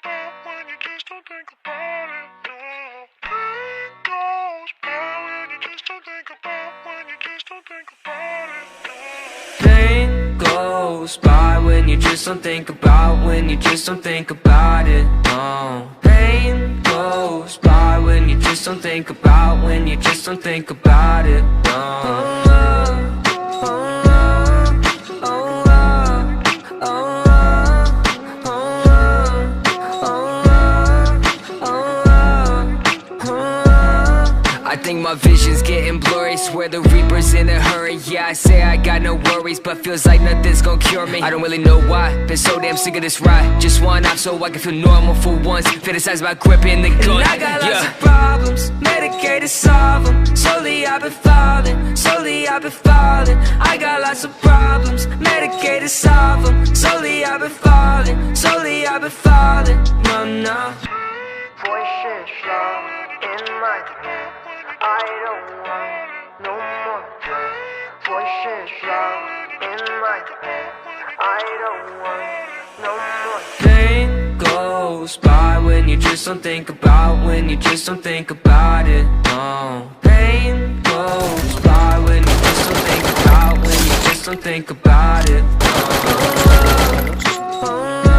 about when you just don't think about it. No. Pain goes by when you just don't think about when you just don't think about it. No. Pain goes by when you just don't think about, when you just don't think about it. No. Pain goes by when you just don't think about, when you just don't think about it. No. I think my vision's getting blurry, swear the reaper's in a hurry. Yeah, I say I got no worries, but feels like nothing's gonna cure me. I don't really know why, been so damn sick of this ride. Just one off so I can feel normal for once. Fantasize about gripping the gun. And I got lots of problems, medicated, solve them. Slowly I've been falling, slowly I've been falling. I got lots of problems, medicated, solve them. Slowly I've been falling, slowly I've been falling. No, no. Voices loud in my head. I don't want no more drugs. Voices loud in my head. I don't want no more. Pain goes by when you just don't think about, when you just don't think about it. No. Pain goes by when you just don't think about, when you just don't think about it. No.